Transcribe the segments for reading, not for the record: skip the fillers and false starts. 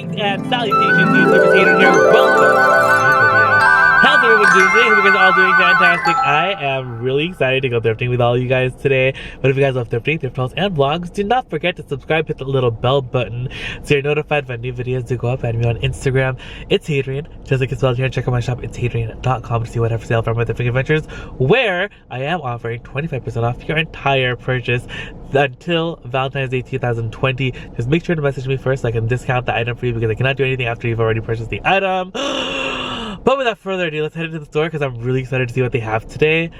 Greetings and salutations, YouTubers, Adrian here. Welcome to a new video. How's everyone doing today? Hope you guys are all doing fantastic. I am really excited to go thrifting with all you guys today. But if you guys love thrifting, thrift hauls, and vlogs, do not forget to subscribe, hit the little bell button so you're notified when new videos do go up. Add me on Instagram, itsHadrian, just like it's spelled here. Check out my shop, itsHadrian.com to see what I have for sale from my thrifting adventures, where I am offering 25% off your entire purchase until Valentine's Day 2020. Just make sure to message me first so I can discount the item for you because I cannot do anything after you've already purchased the item. But without further ado, let's head into the store because I'm really excited to see what they have today.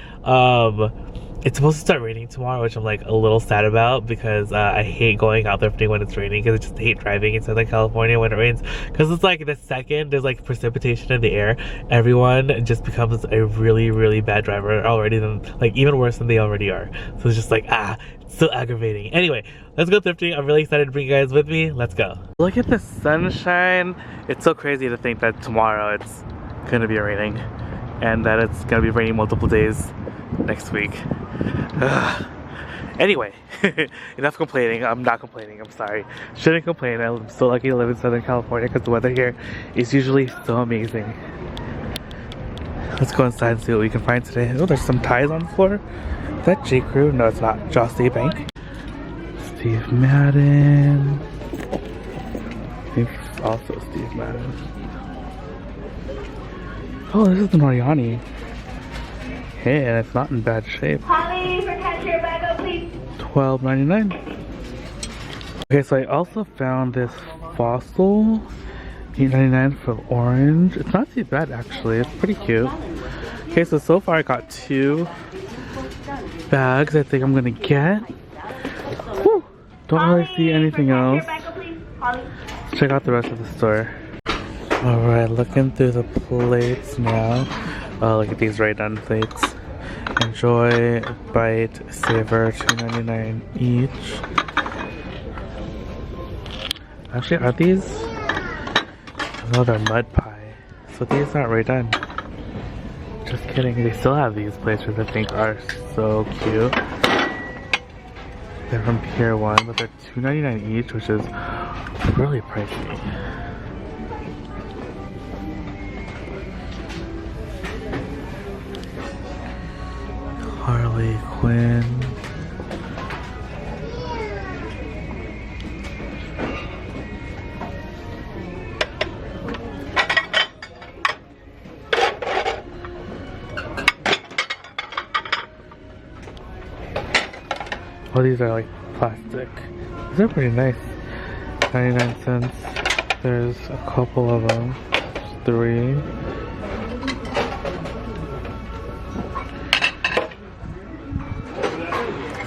It's supposed to start raining tomorrow, which I'm like a little sad about because I hate going out thrifting when it's raining because I just hate driving in Southern California when it rains, because it's like the second there's like precipitation in the air, everyone just becomes a really bad driver already, than like even worse than they already are. So it's just like it's so aggravating. Anyway, let's go thrifting. I'm really excited to bring you guys with me. Let's go. Look at the sunshine. It's so crazy to think that tomorrow it's gonna be raining and that it's gonna be raining multiple days next week. Anyway, enough complaining. I'm not complaining, I'm sorry. Shouldn't complain. I'm so lucky to live in Southern California because the weather here is usually so amazing. Let's go inside and see what we can find today. Oh, there's some ties on the floor. Is that J. Crew? No, it's not. Joss A. Bank. Steve Madden. I think it's also Steve Madden. Oh, this is the Mariani. Hey, and it's not in bad shape. Holly, for cashier bag up, please. $12.99. Okay, so I also found this Fossil, $8.99 for orange. It's not too bad actually. It's pretty cute. Okay, so far I got 2 bags I think I'm gonna get. Whew. Don't really see anything else. Let's check out the rest of the store. Alright, looking through the plates now. Oh, look at these right done plates. Enjoy, bite, savor, $2.99 each. Actually, are these? No, they're mud pie. So these aren't right done. Just kidding. They still have these plates which I think are so cute. They're from Pier 1, but they're $2.99 each, which is really pricey. Harley Quinn. Oh, these are like plastic. These are pretty nice. 99 cents. There's a couple of them. 3.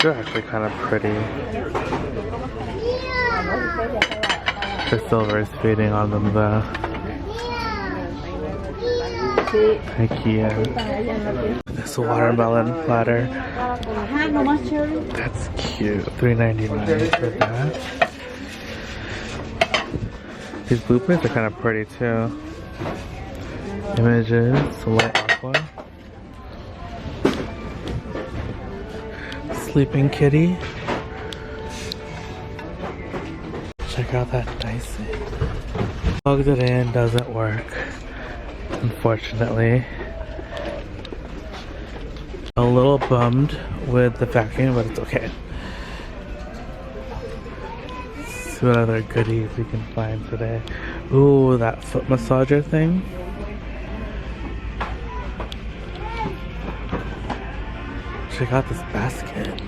They're actually kind of pretty. The silver is fading on them though. IKEA. This watermelon platter. That's cute. $3.99 for that. These blueprints are kind of pretty too. Images, light aqua. Sleeping kitty. Check out that Dyson. Plugged it in, doesn't work, unfortunately. A little bummed with the vacuum, but it's okay. See what other goodies we can find today. Ooh, that foot massager thing. Check out this basket.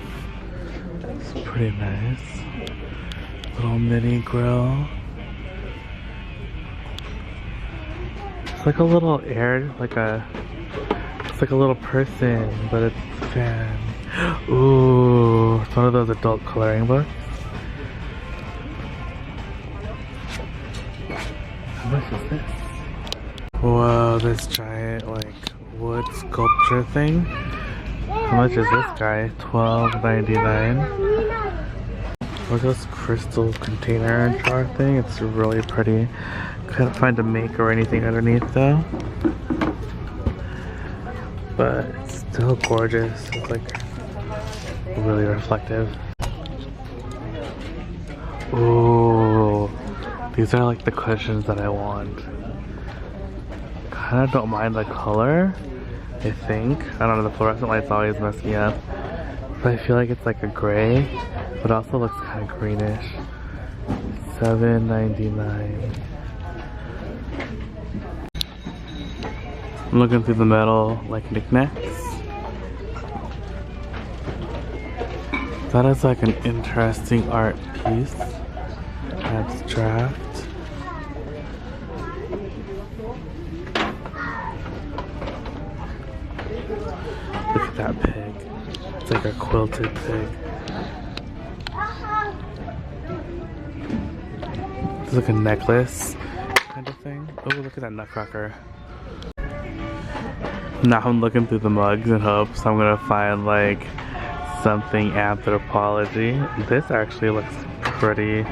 It's pretty nice. Little mini grill. It's like a little air, it's like a little person, but it's a fan. Ooh, it's one of those adult coloring books. How much is this? Whoa, this giant like wood sculpture thing. How much is this guy? $12.99. Look at this crystal container jar thing. It's really pretty. Couldn't find a make or anything underneath though. But it's still gorgeous. It's like really reflective. Ooh, These are like the cushions that I want. Kinda don't mind the color, I think. I don't know, the fluorescent lights always mess me up. But I feel like it's like a gray, but also looks kind of greenish. $7.99. I'm looking through the metal like knickknacks. That is like an interesting art piece. Abstract. Look at that pig. It's like a quilted pig. It's like a necklace kind of thing. Oh, look at that nutcracker. Now I'm looking through the mugs in hopes I'm gonna find like something Anthropologie. This actually looks pretty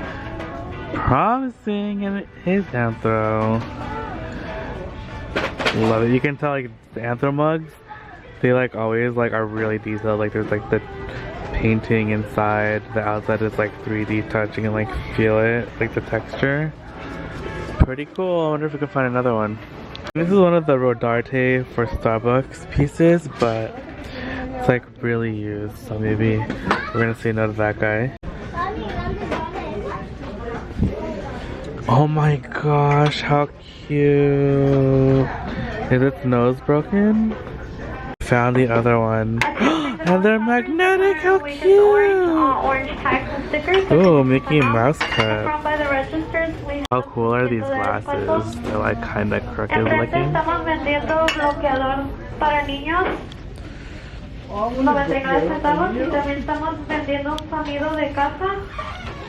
promising, and it is Anthro. Love it. You can tell like the Anthro mugs, they like always like are really detailed. Like there's like the painting inside, the outside is like 3D touching and like feel it, like the texture. Pretty cool. I wonder if we can find another one. This is one of the Rodarte for Starbucks pieces, but it's like really used, so maybe we're gonna say no to that guy. Oh my gosh, how cute! Is its nose broken? Found the other one. And they're magnetic, how cute! Ooh, Mickey Mouse cup. How cool are these glasses? They're like kinda crooked looking.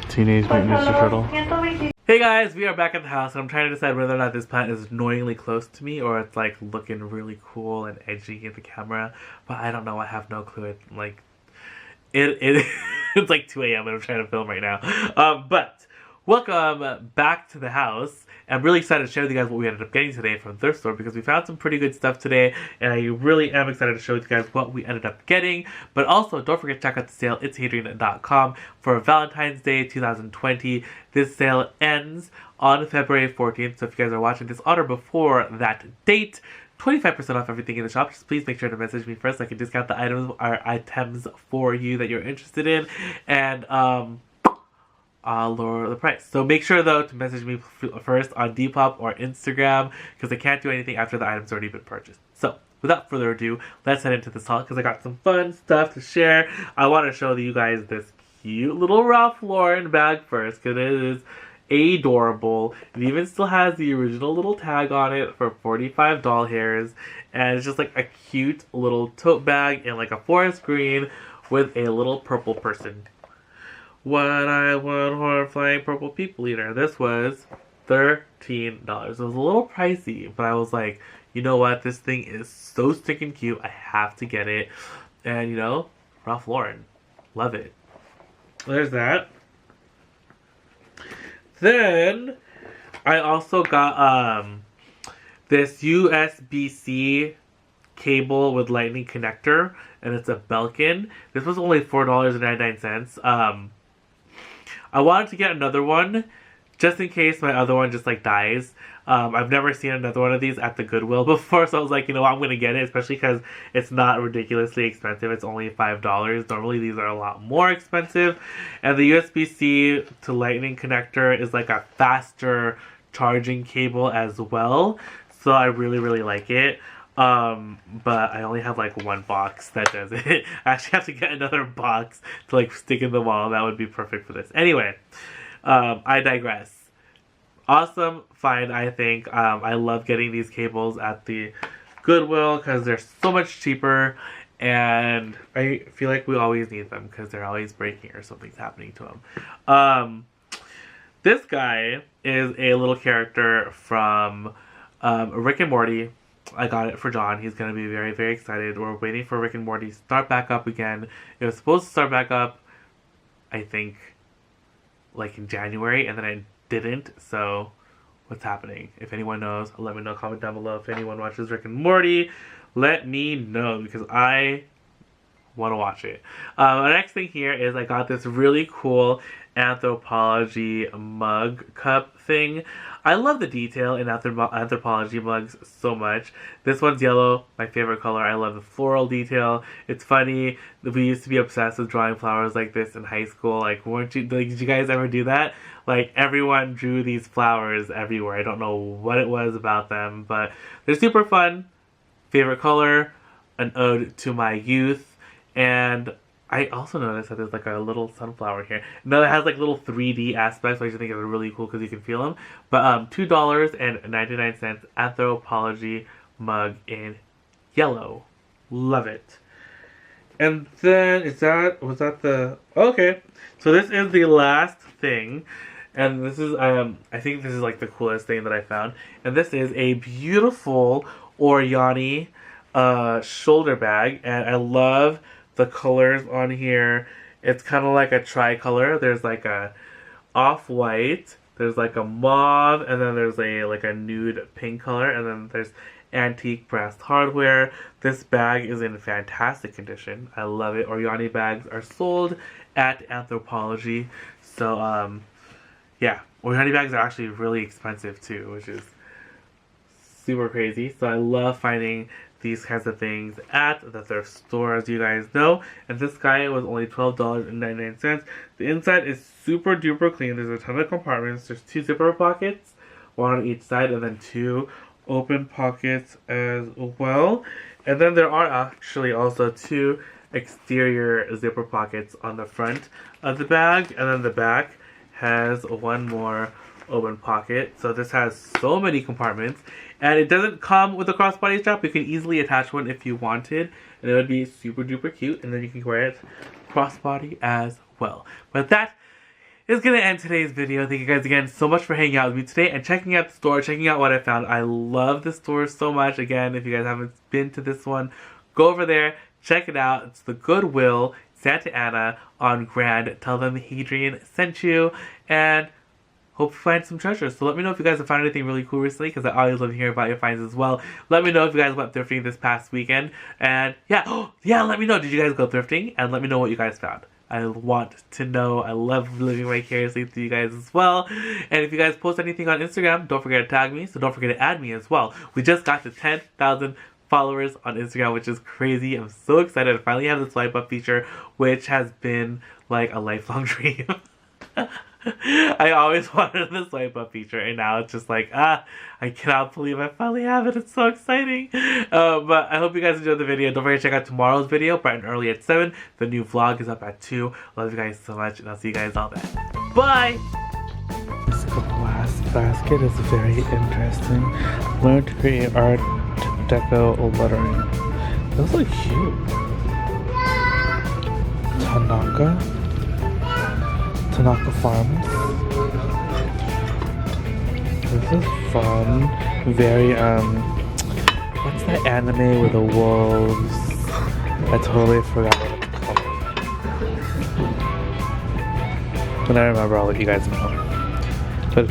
Teenage Mutant Ninja Turtle. Hey guys, we are back at the house and I'm trying to decide whether or not this plant is annoyingly close to me or it's like looking really cool and edgy in the camera, but I don't know, I have no clue. It's like 2 a.m. and I'm trying to film right now. But welcome back to the house. I'm really excited to share with you guys what we ended up getting today from the thrift store because we found some pretty good stuff today and I really am excited to show you guys what we ended up getting. But also, don't forget to check out the sale, itsHadrian.com for Valentine's Day 2020. This sale ends on February 14th, so if you guys are watching this on or before that date, 25% off everything in the shop. Just please make sure to message me first so I can discount the items for you that you're interested in, and I'll lower the price. So make sure though to message me first on Depop or Instagram because I can't do anything after the item's already been purchased. So without further ado, let's head into this haul because I got some fun stuff to share. I want to show you guys this cute little Ralph Lauren bag first because it is adorable. It even still has the original little tag on it for 45 doll hairs, and it's just like a cute little tote bag in like a forest green with a little purple person. One eye, one horn, flying purple people eater. This was $13. It was a little pricey, but I was like, you know what? This thing is so stinking cute. I have to get it. And you know, Ralph Lauren. Love it. There's that. Then I also got this USB-C cable with lightning connector, and it's a Belkin. This was only $4.99. I wanted to get another one just in case my other one just like dies. I've never seen another one of these at the Goodwill before, so I was like, you know what, I'm gonna get it, especially because it's not ridiculously expensive. It's only $5. Normally these are a lot more expensive, and the USB-C to lightning connector is like a faster charging cable as well, so I really like it. But I only have like one box that does it. I actually have to get another box to like stick in the wall. That would be perfect for this. Anyway, I digress. Awesome find, I think. I love getting these cables at the Goodwill because they're so much cheaper, and I feel like we always need them because they're always breaking or something's happening to them. This guy is a little character from Rick and Morty. I got it for John. He's going to be very excited. We're waiting for Rick and Morty to start back up again. It was supposed to start back up, I think, like in January, and then it didn't. So, what's happening? If anyone knows, let me know. Comment down below. If anyone watches Rick and Morty, let me know because I want to watch it. The next thing here is I got this really cool Anthropologie mug cup thing. I love the detail in Anthropologie mugs so much. This one's yellow, my favorite color. I love the floral detail. It's funny. We used to be obsessed with drawing flowers like this in high school. Like, did you guys ever do that? Like, everyone drew these flowers everywhere. I don't know what it was about them, but they're super fun. Favorite color, an ode to my youth, and I also noticed that there's like a little sunflower here. No, it has like little 3D aspects, which I think is really cool because you can feel them. But $2.99 Anthropologie mug in yellow. Love it. And then was that the okay. So this is the last thing. And this is I think this is like the coolest thing that I found. And this is a beautiful Oriani shoulder bag, and I love the colors on here. It's kind of like a tricolor. There's like a off-white, there's like a mauve, and then there's like a nude pink color, and then there's antique brass hardware. This bag is in fantastic condition. I love it. Oriani bags are sold at Anthropologie. So yeah, Oriani bags are actually really expensive too, which is super crazy. So I love finding these kinds of things at the thrift store, as you guys know. And this guy was only $12.99. The inside is super duper clean. There's a ton of compartments. There's 2 zipper pockets, 1 on each side, and then 2 open pockets as well. And then there are actually also 2 exterior zipper pockets on the front of the bag, and then the back has 1 more open pocket. So this has so many compartments, and it doesn't come with a crossbody strap. You can easily attach one if you wanted, and it would be super duper cute, and then you can wear it crossbody as well. But that is gonna end today's video. Thank you guys again so much for hanging out with me today and checking out the store, checking out what I found. I love the store so much. Again, if you guys haven't been to this one, go over there, check it out. It's the Goodwill Santa Ana on Grand. Tell them Hadrian sent you, and hope you find some treasures. So let me know if you guys have found anything really cool recently, because I always love hearing about your finds as well. Let me know if you guys went thrifting this past weekend. And yeah, let me know. Did you guys go thrifting? And let me know what you guys found. I want to know. I love living vicariously through you guys as well. And if you guys post anything on Instagram, don't forget to tag me. So don't forget to add me as well. We just got to 10,000 followers on Instagram, which is crazy. I'm so excited to finally have the swipe up feature, which has been like a lifelong dream. I always wanted the swipe up feature, and now it's just like, I cannot believe I finally have it. It's so exciting. But I hope you guys enjoyed the video. Don't forget to check out tomorrow's video, bright and early at 7. The new vlog is up at 2. Love you guys so much, and I'll see you guys all then. Bye! This glass basket is very interesting. Learn to create art deco lettering. Those look cute. Tanaka Farms. This is fun. Very, what's that anime with the wolves? I totally forgot what it's called. When I remember, I'll let you guys know.